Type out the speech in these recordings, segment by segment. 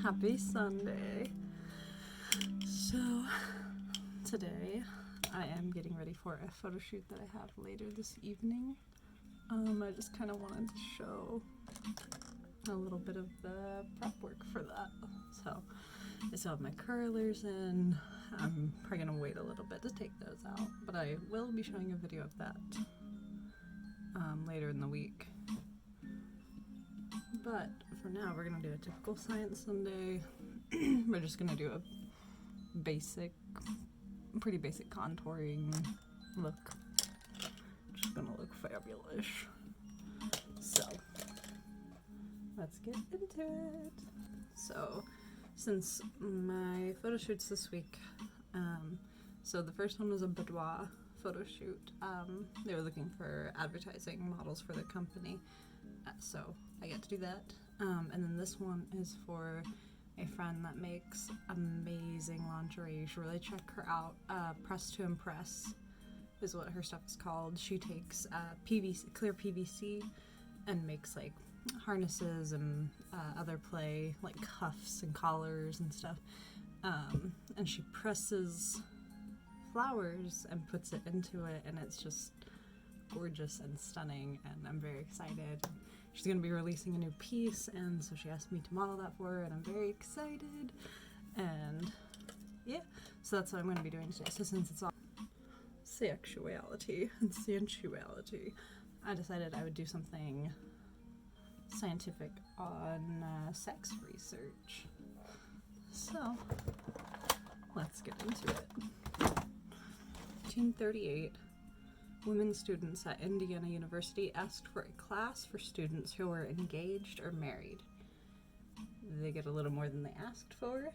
Happy Sunday. So today I am getting ready for a photo shoot that I have later this evening. I just kind of wanted to show a little bit of the prep work for that. So I still have my curlers in. I'm probably gonna wait a little bit to take those out, but I will be showing a video of that later in the week. But for now, we're gonna do a typical Science Sunday. We're just gonna do a pretty basic contouring look. Just gonna look fabulous. So let's get into it. So since my photo shoots this week, so the first one was a boudoir photo shoot. They were looking for advertising models for their company, so I get to do that. And then this one is for a friend that makes amazing lingerie. You should really check her out. Press to Impress is what her stuff is called. She takes clear PVC and makes like harnesses and other play, like cuffs and collars and stuff. And she presses flowers and puts it into it, and it's just gorgeous and stunning, and I'm very excited. She's going to be releasing a new piece, and so she asked me to model that for her, and I'm very excited. And yeah, so that's what I'm going to be doing today. So since it's all sexuality and sensuality, I decided I would do something scientific on sex research. So let's get into it. 1938, women students at Indiana University asked for a class for students who were engaged or married. They get a little more than they asked for,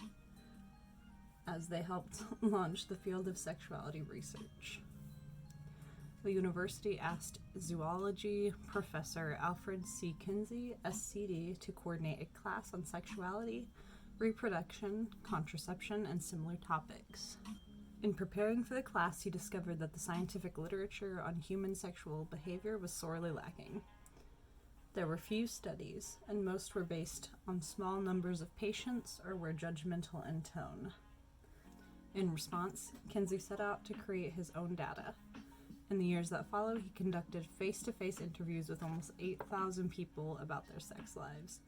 as they helped launch the field of sexuality research. The university asked zoology professor Alfred C. Kinsey, SCD, to coordinate a class on sexuality, reproduction, contraception, and similar topics. In preparing for the class, he discovered that the scientific literature on human sexual behavior was sorely lacking. There were few studies, and most were based on small numbers of patients or were judgmental in tone. In response, Kinsey set out to create his own data. In the years that followed, he conducted face-to-face interviews with almost 8,000 people about their sex lives,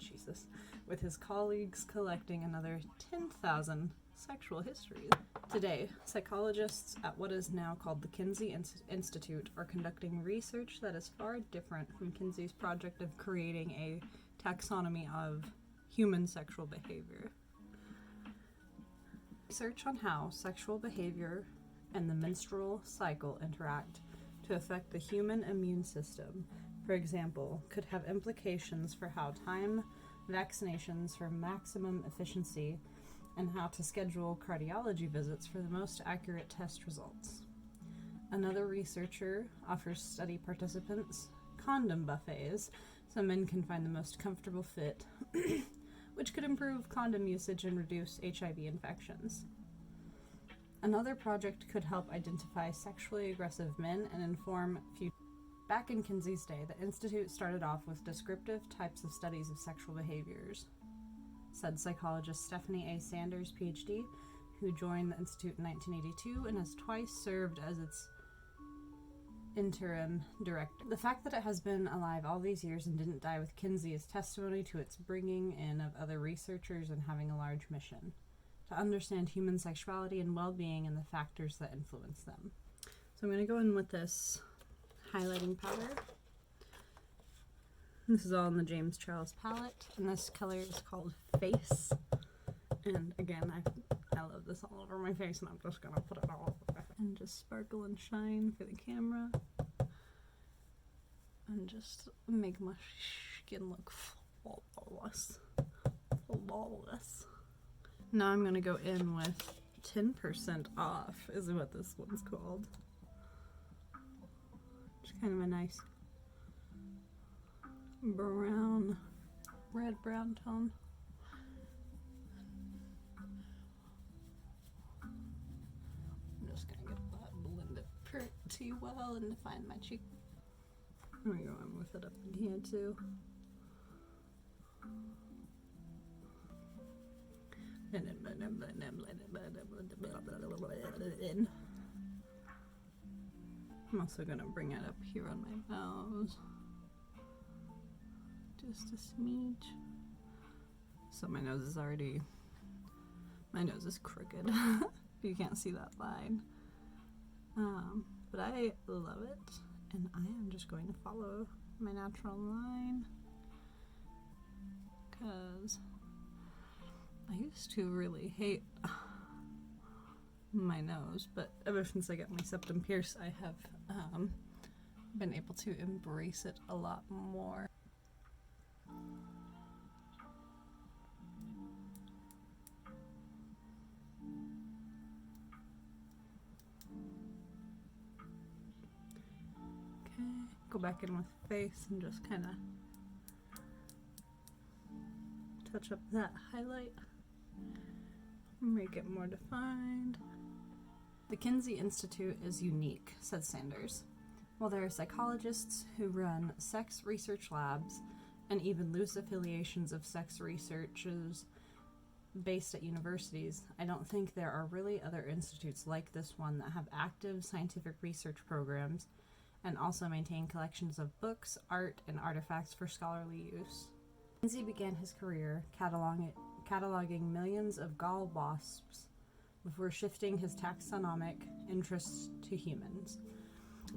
with his colleagues collecting another 10,000 sexual histories. Today, psychologists at what is now called the Kinsey Institute are conducting research that is far different from Kinsey's project of creating a taxonomy of human sexual behavior. Research on how sexual behavior and the menstrual cycle interact to affect the human immune system, for example, could have implications for how time vaccinations for maximum efficiency and how to schedule cardiology visits for the most accurate test results. Another researcher offers study participants condom buffets so men can find the most comfortable fit, which could improve condom usage and reduce HIV infections. Another project could help identify sexually aggressive men and inform future. Back in Kinsey's day, the Institute started off with descriptive types of studies of sexual behaviors, said psychologist Stephanie A. Sanders, PhD, who joined the Institute in 1982 and has twice served as its interim director. The fact that it has been alive all these years and didn't die with Kinsey is testimony to its bringing in of other researchers and having a large mission to understand human sexuality and well-being and the factors that influence them. So I'm going to go in with this highlighting powder. This is all in the James Charles palette, and this color is called Face. And again, I love this all over my face, and I'm just going to put it all over and just sparkle and shine for the camera. And just make my skin look flawless. Flawless. Now I'm going to go in with 10% off is what this one's called. It's kind of a nice red-brown tone. I'm just going to get that blended pretty well and define my cheek. I'm going to go in with it up in here too. I'm also going to bring it up here on my nose. Just a smidge. So my nose is crooked. You can't see that line. But I love it, and I am just going to follow my natural line, because I used to really hate my nose, but ever since I got my septum pierced, I have been able to embrace it a lot more. Go back in with face and just kind of touch up that highlight, make it more defined. The Kinsey Institute is unique, said Sanders. While there are psychologists who run sex research labs and even loose affiliations of sex researchers based at universities, I don't think there are really other institutes like this one that have active scientific research programs and also maintain collections of books, art, and artifacts for scholarly use. Kinsey began his career cataloging millions of gall wasps before shifting his taxonomic interests to humans.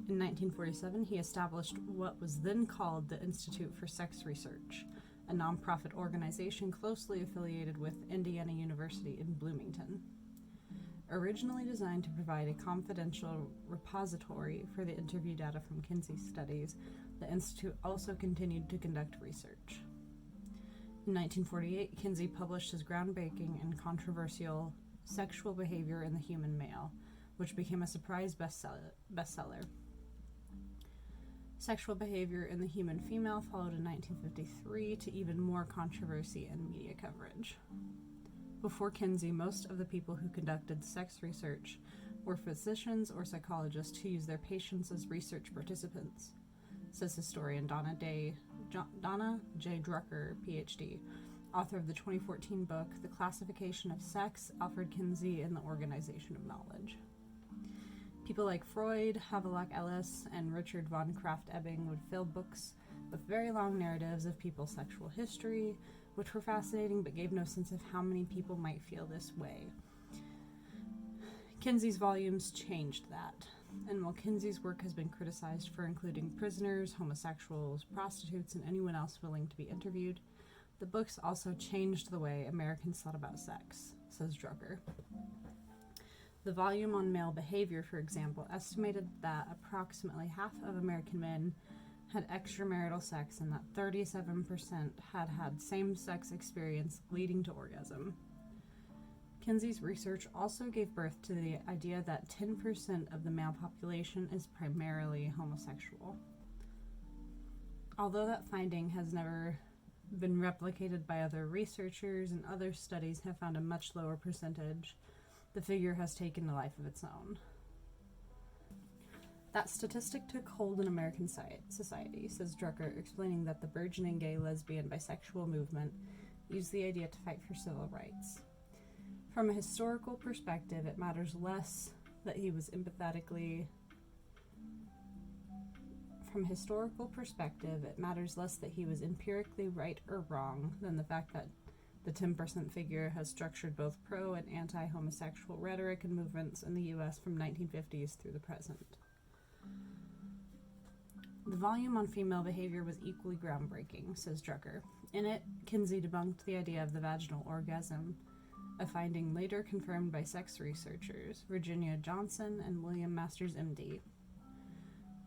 In 1947, he established what was then called the Institute for Sex Research, a nonprofit organization closely affiliated with Indiana University in Bloomington. Originally designed to provide a confidential repository for the interview data from Kinsey's studies, the Institute also continued to conduct research. In 1948, Kinsey published his groundbreaking and controversial Sexual Behavior in the Human Male, which became a surprise bestseller. Sexual Behavior in the Human Female followed in 1953 to even more controversy and media coverage. Before Kinsey, most of the people who conducted sex research were physicians or psychologists who used their patients as research participants, says historian Donna J. Drucker, PhD, author of the 2014 book, The Classification of Sex, Alfred Kinsey and the Organization of Knowledge. People like Freud, Havelock Ellis, and Richard von Krafft-Ebing would fill books with very long narratives of people's sexual history, which were fascinating but gave no sense of how many people might feel this way. Kinsey's volumes changed that, and while Kinsey's work has been criticized for including prisoners, homosexuals, prostitutes, and anyone else willing to be interviewed, the books also changed the way Americans thought about sex, says Drucker. The volume on male behavior, for example, estimated that approximately half of American men had extramarital sex and that 37% had same-sex experience leading to orgasm. Kinsey's research also gave birth to the idea that 10% of the male population is primarily homosexual. Although that finding has never been replicated by other researchers and other studies have found a much lower percentage, the figure has taken a life of its own. That statistic took hold in American society, says Drucker, explaining that the burgeoning gay, lesbian, bisexual movement used the idea to fight for civil rights. From a historical perspective, it matters less that he was empirically right or wrong than the fact that the 10% figure has structured both pro and anti-homosexual rhetoric and movements in the U.S. from 1950s through the present. The volume on female behavior was equally groundbreaking, says Drucker. In it, Kinsey debunked the idea of the vaginal orgasm, a finding later confirmed by sex researchers Virginia Johnson and William Masters, MD.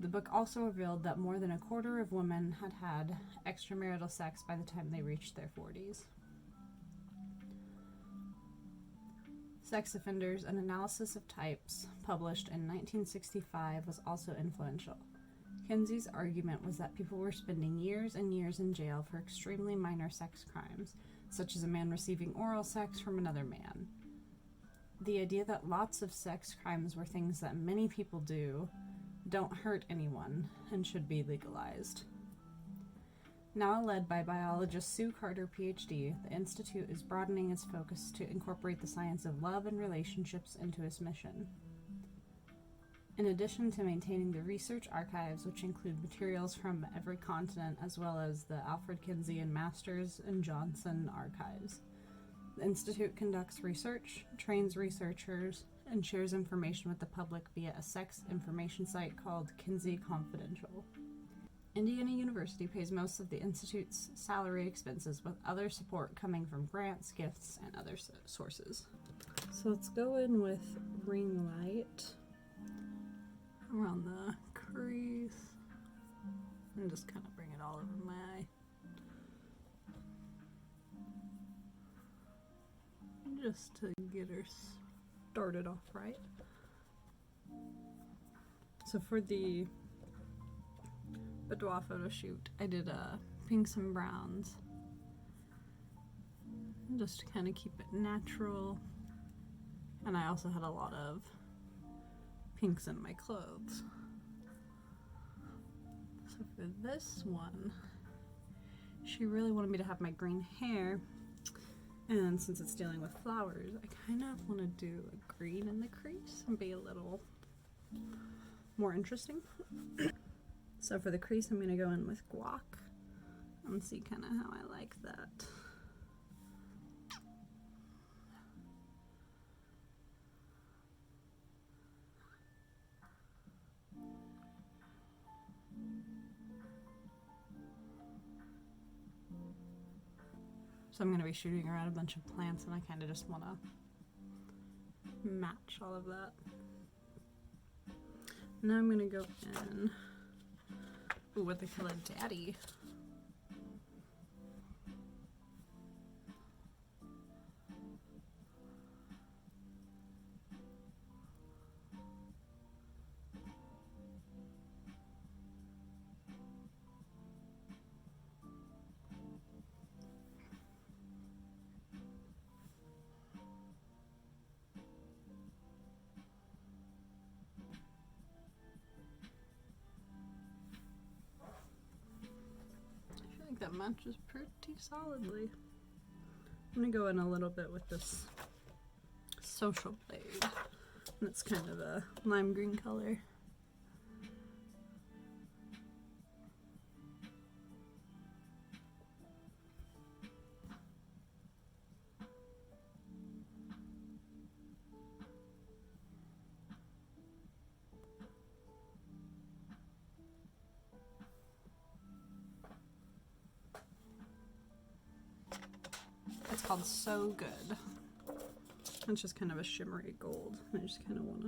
The book also revealed that more than a quarter of women had had extramarital sex by the time they reached their 40s. Sex Offenders, an Analysis of Types, published in 1965, was also influential. Kinsey's argument was that people were spending years and years in jail for extremely minor sex crimes, such as a man receiving oral sex from another man. The idea that lots of sex crimes were things that many people do, don't hurt anyone, and should be legalized. Now led by biologist Sue Carter, PhD, the Institute is broadening its focus to incorporate the science of love and relationships into its mission. In addition to maintaining the research archives, which include materials from every continent, as well as the Alfred Kinsey and Masters and Johnson archives. The Institute conducts research, trains researchers, and shares information with the public via a sex information site called Kinsey Confidential. Indiana University pays most of the Institute's salary expenses, with other support coming from grants, gifts, and other sources. So let's go in with ring light around the crease and just kind of bring it all over my eye. Just to get her started off right. So for the boudoir photo shoot, I did pinks and browns, just to kind of keep it natural. And I also had a lot of pinks in my clothes. So for this one, she really wanted me to have my green hair, and since it's dealing with flowers, I kind of want to do a green in the crease and be a little more interesting. So for the crease, I'm going to go in with guac and see kind of how I like that. So I'm going to be shooting around a bunch of plants, and I kind of just want to match all of that. Now I'm going to go in with the color Daddy. That matches pretty solidly. I'm gonna go in a little bit with this Social Blade. And it's kind of a lime green color. It's called So Good. It's just kind of a shimmery gold. I just kind of want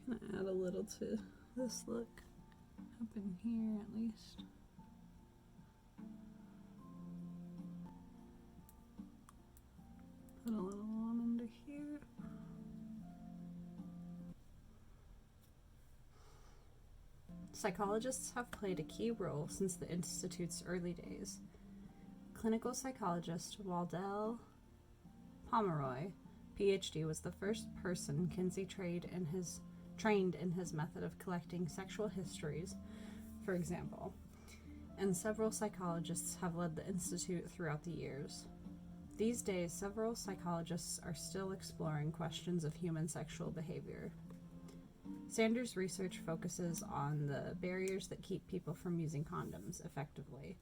to add a little to this look, up in here at least. Put a little on under here. Psychologists have played a key role since the Institute's early days. Clinical psychologist Waldell Pomeroy, PhD, was the first person Kinsey trained in his method of collecting sexual histories, for example, and several psychologists have led the Institute throughout the years. These days, several psychologists are still exploring questions of human sexual behavior. Sanders' research focuses on the barriers that keep people from using condoms effectively,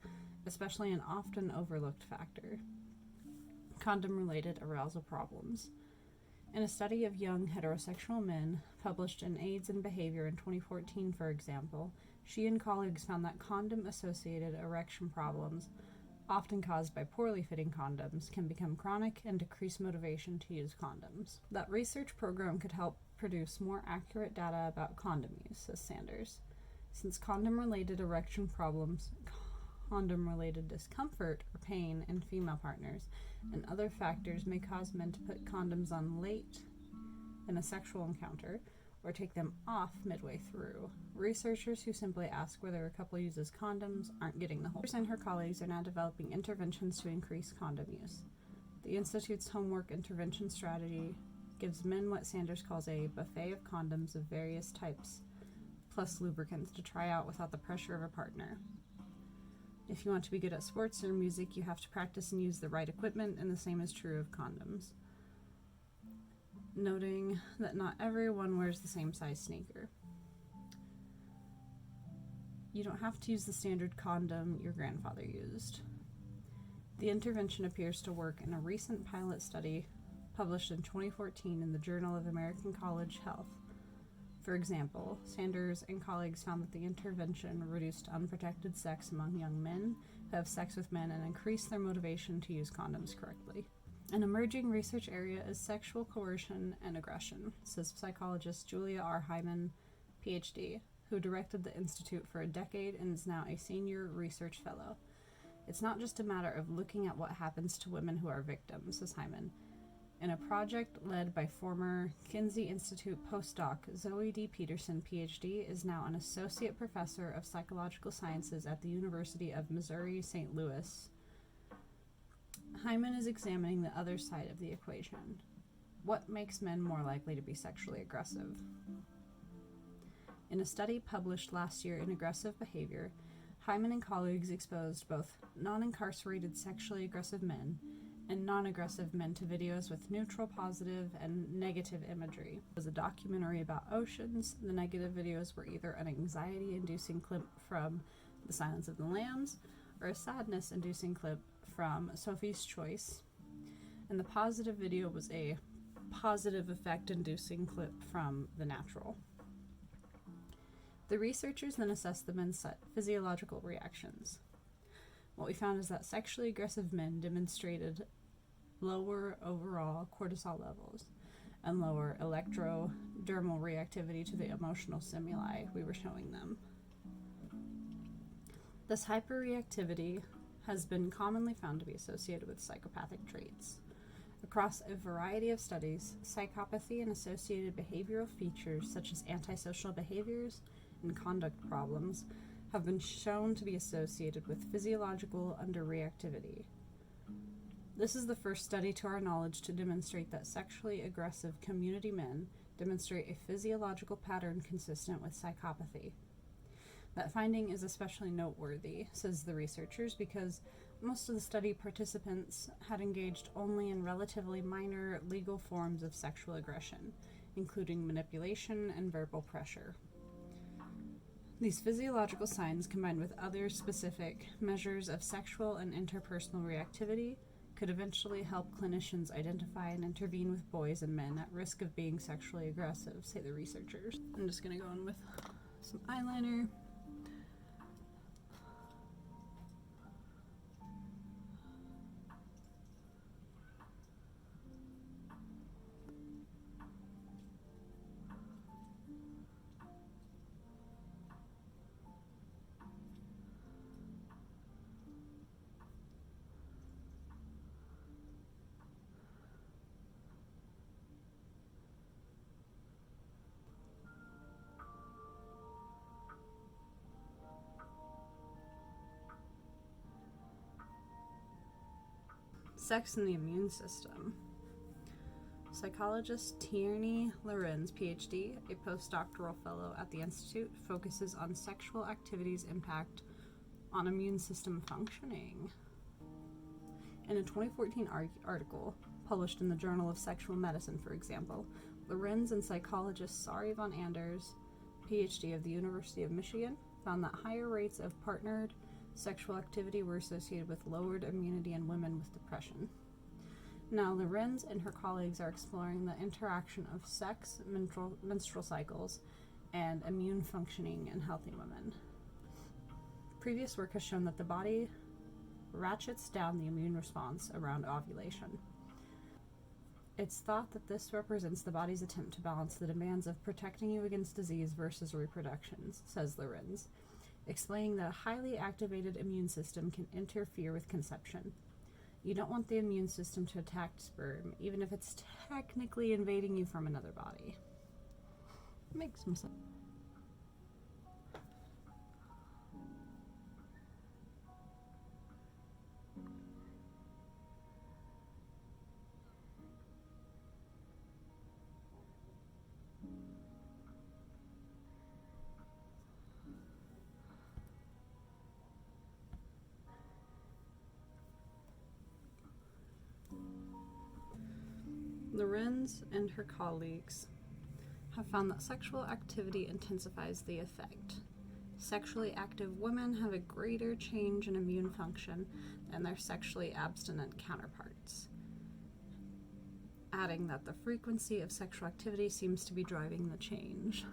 especially an often overlooked factor: condom-related arousal problems. In a study of young heterosexual men published in AIDS and Behavior in 2014, for example, she and colleagues found that condom-associated erection problems, often caused by poorly fitting condoms, can become chronic and decrease motivation to use condoms. That research program could help produce more accurate data about condom use, says Sanders. Since condom-related erection problems, condom-related discomfort or pain in female partners, and other factors may cause men to put condoms on late in a sexual encounter or take them off midway through. Researchers who simply ask whether a couple uses condoms aren't getting the whole. She and her colleagues are now developing interventions to increase condom use. The Institute's homework intervention strategy gives men what Sanders calls a buffet of condoms of various types, plus lubricants to try out without the pressure of a partner. If you want to be good at sports or music, you have to practice and use the right equipment, and the same is true of condoms. Noting that not everyone wears the same size sneaker. You don't have to use the standard condom your grandfather used. The intervention appears to work in a recent pilot study published in 2014 in the Journal of American College Health. For example, Sanders and colleagues found that the intervention reduced unprotected sex among young men who have sex with men and increased their motivation to use condoms correctly. An emerging research area is sexual coercion and aggression, says psychologist Julia R. Hyman, PhD, who directed the Institute for a decade and is now a senior research fellow. It's not just a matter of looking at what happens to women who are victims, says Hyman. In a project led by former Kinsey Institute postdoc Zoe D. Peterson, PhD, is now an associate professor of psychological sciences at the University of Missouri, St. Louis. Hyman is examining the other side of the equation. What makes men more likely to be sexually aggressive? In a study published last year in Aggressive Behavior, Hyman and colleagues exposed both non-incarcerated sexually aggressive men and non-aggressive men to videos with neutral, positive, and negative imagery. It was a documentary about oceans. The negative videos were either an anxiety-inducing clip from The Silence of the Lambs or a sadness-inducing clip from Sophie's Choice, and the positive video was a positive effect-inducing clip from The Natural. The researchers then assessed the men's physiological reactions. What we found is that sexually aggressive men demonstrated lower overall cortisol levels and lower electrodermal reactivity to the emotional stimuli we were showing them. This hyperreactivity has been commonly found to be associated with psychopathic traits. Across a variety of studies, psychopathy and associated behavioral features such as antisocial behaviors and conduct problems have been shown to be associated with physiological underreactivity. This is the first study to our knowledge to demonstrate that sexually aggressive community men demonstrate a physiological pattern consistent with psychopathy. That finding is especially noteworthy, says the researchers, because most of the study participants had engaged only in relatively minor legal forms of sexual aggression, including manipulation and verbal pressure. These physiological signs, combined with other specific measures of sexual and interpersonal reactivity, could eventually help clinicians identify and intervene with boys and men at risk of being sexually aggressive, say the researchers. I'm just going to go in with some eyeliner. Sex and the immune system. Psychologist Tierney Lorenz, PhD, a postdoctoral fellow at the Institute, focuses on sexual activity's impact on immune system functioning. In a 2014 article published in the Journal of Sexual Medicine, for example, Lorenz and psychologist Sari von Anders, PhD of the University of Michigan, found that higher rates of partnered sexual activity were associated with lowered immunity in women with depression. Now, Lorenz and her colleagues are exploring the interaction of sex, menstrual cycles, and immune functioning in healthy women. Previous work has shown that the body ratchets down the immune response around ovulation. It's thought that this represents the body's attempt to balance the demands of protecting you against disease versus reproduction, says Lorenz, explaining that a highly activated immune system can interfere with conception. You don't want the immune system to attack sperm, even if it's technically invading you from another body. Makes some sense. Lorenz and her colleagues have found that sexual activity intensifies the effect. Sexually active women have a greater change in immune function than their sexually abstinent counterparts, adding that the frequency of sexual activity seems to be driving the change.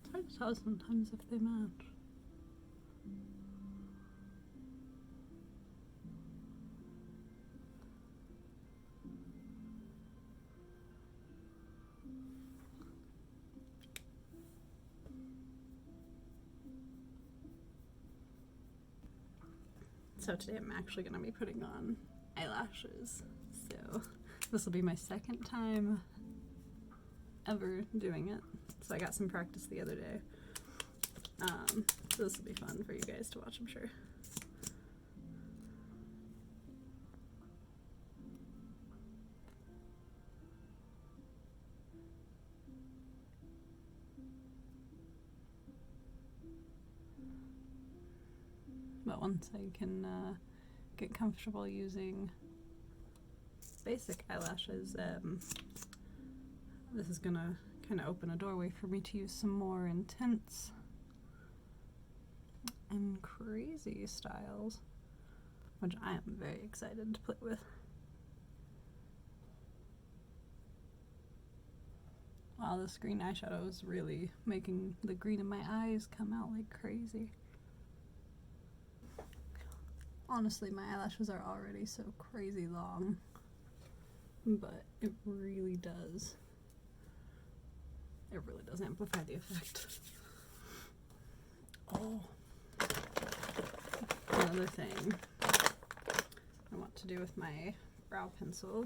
It's hard to tell sometimes if they match. So today I'm actually going to be putting on eyelashes. So this will be my second time ever doing it. So I got some practice the other day. So this will be fun for you guys to watch, I'm sure. But once I can get comfortable using basic eyelashes, this is gonna kind of open a doorway for me to use some more intense and crazy styles, which I am very excited to play with. Wow, this green eyeshadow is really making the green in my eyes come out like crazy. Honestly, my eyelashes are already so crazy long, but it really does amplify the effect. Oh, another thing I want to do with my brow pencil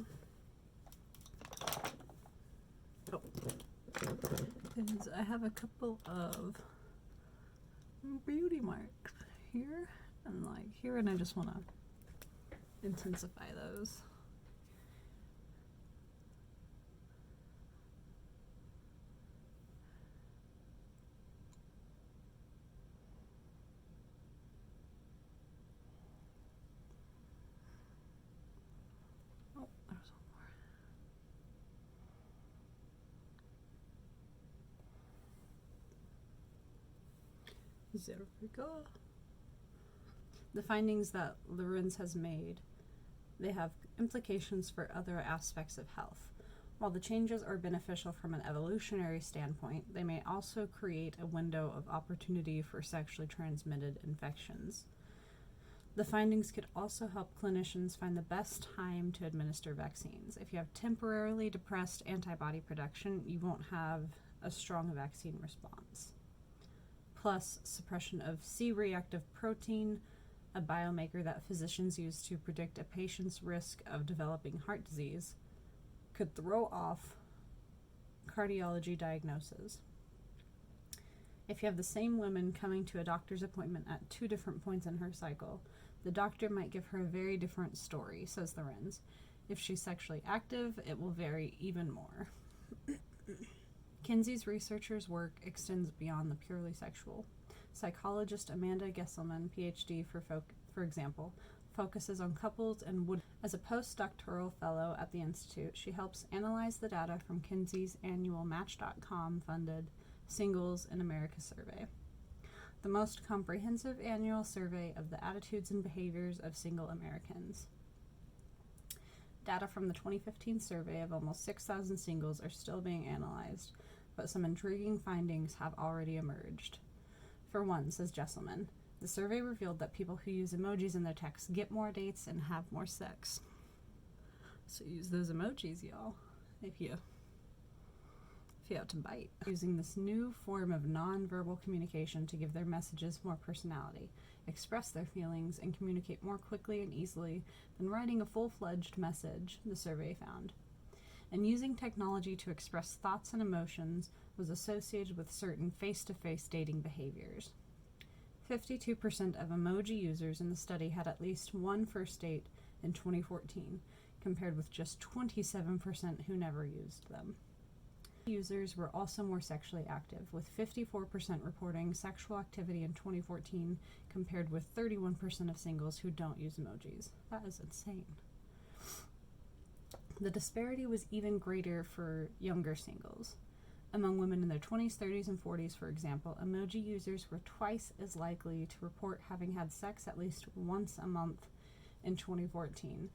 is I have a couple of beauty marks here and like here, and I just want to intensify those. Oh, there's one more. There we go. The findings that Lorenz has made, they have implications for other aspects of health. While the changes are beneficial from an evolutionary standpoint, they may also create a window of opportunity for sexually transmitted infections. The findings could also help clinicians find the best time to administer vaccines. If you have temporarily depressed antibody production, you won't have a strong vaccine response. Plus, suppression of C-reactive protein, a biomarker that physicians use to predict a patient's risk of developing heart disease, could throw off cardiology diagnoses. If you have the same woman coming to a doctor's appointment at 2 different points in her cycle, the doctor might give her a very different story, says Lorenz. If she's sexually active, it will vary even more. Kinsey's researchers' work extends beyond the purely sexual. Psychologist Amanda Gesselman, PhD, for example, focuses on couples and would. As a postdoctoral fellow at the Institute, she helps analyze the data from Kinsey's annual Match.com funded Singles in America survey, the most comprehensive annual survey of the attitudes and behaviors of single Americans. Data from the 2015 survey of almost 6,000 singles are still being analyzed, but some intriguing findings have already emerged. For one, says Jesselman, the survey revealed that people who use emojis in their texts get more dates and have more sex. So use those emojis, y'all, if you have to bite. Using this new form of nonverbal communication to give their messages more personality, express their feelings, and communicate more quickly and easily than writing a full-fledged message, the survey found. and using technology to express thoughts and emotions was associated with certain face-to-face dating behaviors. 52% of emoji users in the study had at least one first date in 2014, compared with just 27% who never used them. Users were also more sexually active, with 54% reporting sexual activity in 2014 compared with 31% of singles who don't use emojis. That is insane. The disparity was even greater for younger singles. Among women in their 20s, 30s, and 40s, for example, emoji users were twice as likely to report having had sex at least once a month in 2014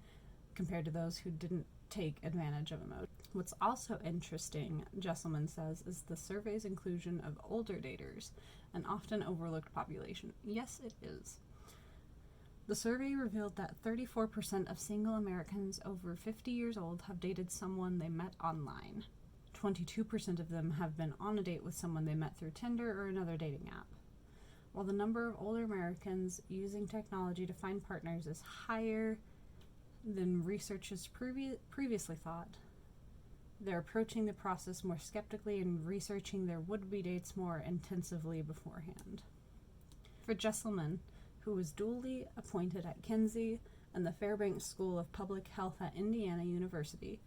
compared to those who didn't take advantage of emoji. What's also interesting, Jesselman says, is the survey's inclusion of older daters, an often overlooked population. Yes, it is. The survey revealed that 34% of single Americans over 50 years old have dated someone they met online. 22% of them have been on a date with someone they met through Tinder or another dating app. While the number of older Americans using technology to find partners is higher than researchers previously thought, they're approaching the process more skeptically and researching their would-be dates more intensively beforehand. For Jesselman, who was duly appointed at Kinsey and the Fairbanks School of Public Health at Indiana University,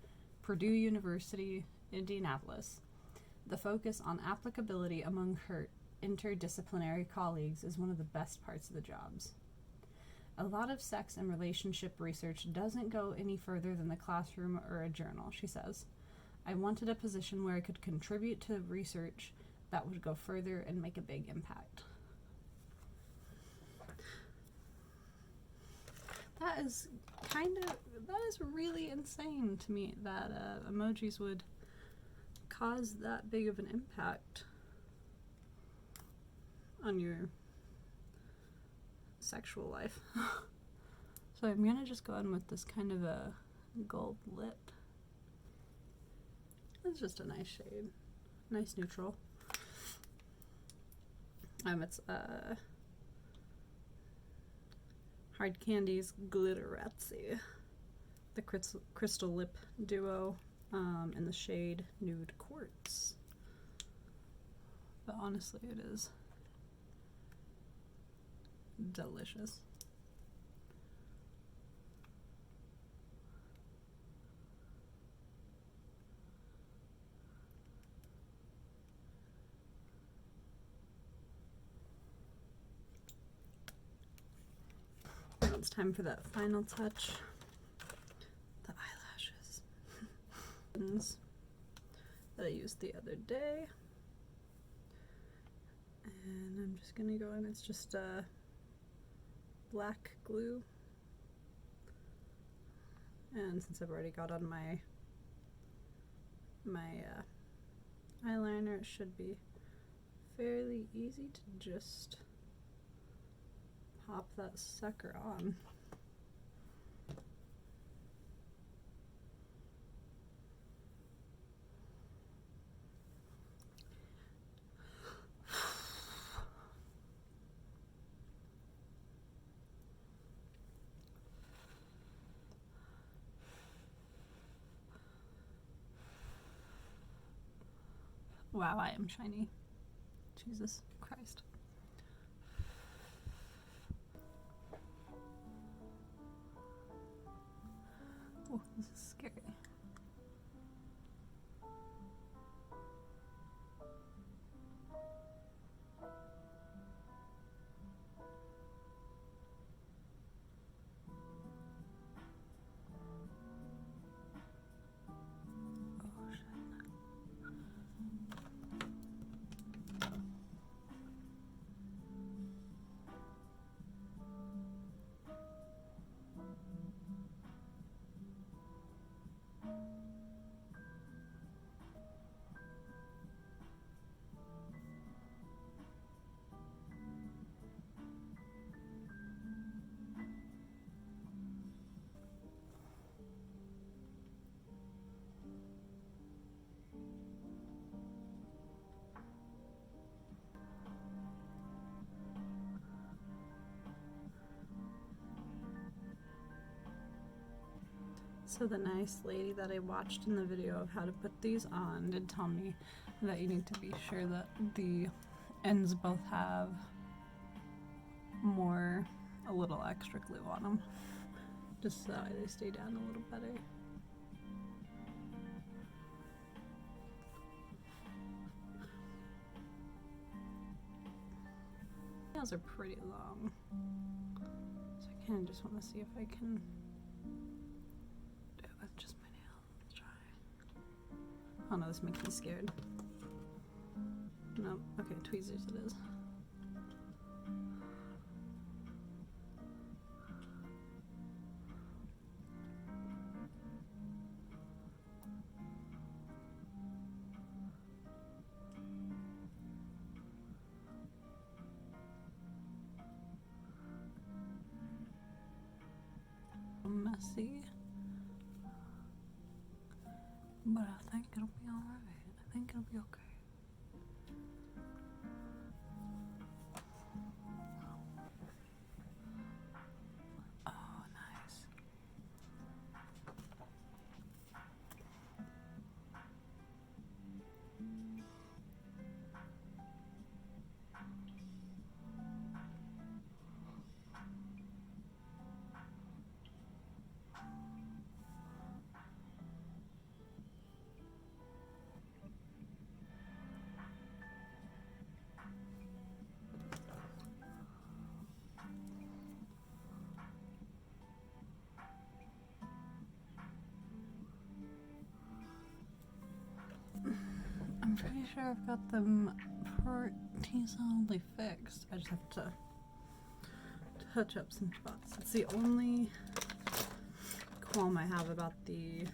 Purdue University, Indianapolis, the focus on applicability among her interdisciplinary colleagues is one of the best parts of the jobs. A lot of sex and relationship research doesn't go any further than the classroom or a journal, she says. I wanted a position where I could contribute to research that would go further and make a big impact. That is really insane to me that emojis would cause that big of an impact on your sexual life. So I'm gonna just go in with this kind of a gold lip. It's just a nice shade, nice neutral. It's Hard Candy's Glitterazzi, the crystal lip duo, in the shade Nude Quartz. But honestly, it is delicious. Now it's time for that final touch. The eyelashes. That I used the other day. And I'm just gonna go in, it's just black glue. And since I've already got on my eyeliner, it should be fairly easy to just pop that sucker on. Wow, I am shiny. Jesus Christ. Oh, this is scary. So the nice lady that I watched in the video of how to put these on did tell me that you need to be sure that the ends both have a little extra glue on them, just so that they stay down a little better. Nails are pretty long, so I kind of just want to see if I can do it with just my nails. Let's try. Oh no, this makes me scared. No, okay, tweezers it is. Messy, but I think it'll be alright. I think it'll be okay. Oh, nice. I'm pretty sure I've got them pretty solidly fixed. I just have to touch up some spots. It's the only qualm I have about the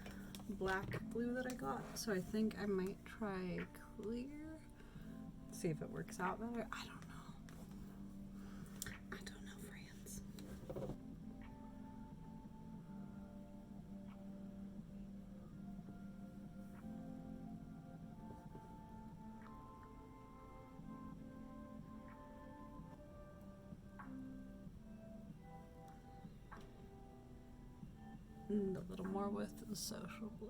black glue that I got, so I think I might try clear, see if it works out better. I don't know. I don't know, friends. And a little more with the social blade.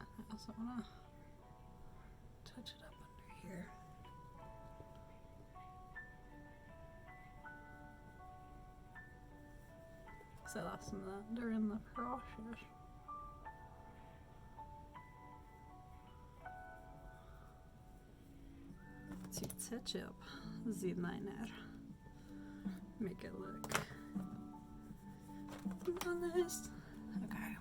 I also want to touch it up under here. So I lost some of that during the process. To touch up the liner, make it look nice. Okay.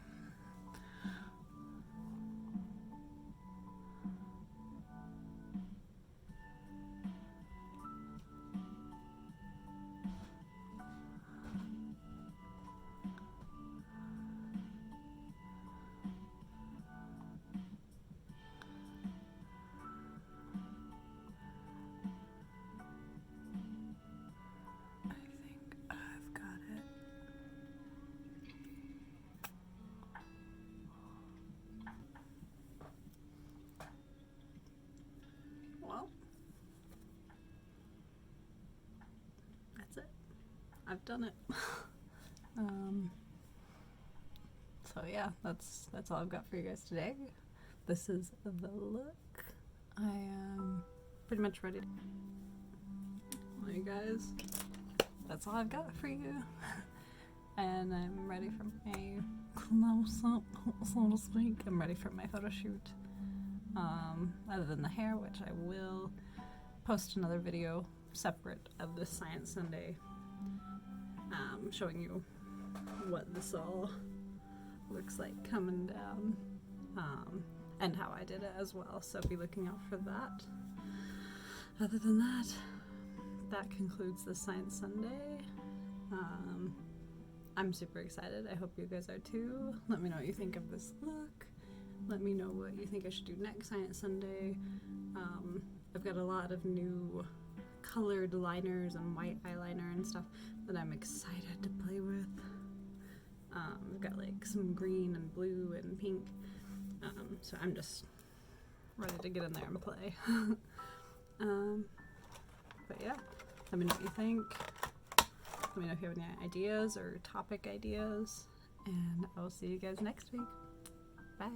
Well, that's it. I've done it. So yeah, that's all I've got for you guys today. This is the look. I am pretty much ready. Well, you guys, that's all I've got for you. And I'm ready for my close-up, so to speak. I'm ready for my photo shoot. Other than the hair, which I will post another video separate of this Science Sunday, showing you what this all looks like coming down, and how I did it as well, so be looking out for that. Other than that, that concludes the Science Sunday. I'm super excited. I hope you guys are too. Let me know what you think of this look. Let me know what you think I should do next Science Sunday. I've got a lot of new colored liners and white eyeliner and stuff that I'm excited to play with. We've got like some green and blue and pink. So I'm just ready to get in there and play. But yeah, let me know what you think. Let me know if you have any ideas or topic ideas. And I will see you guys next week. Bye.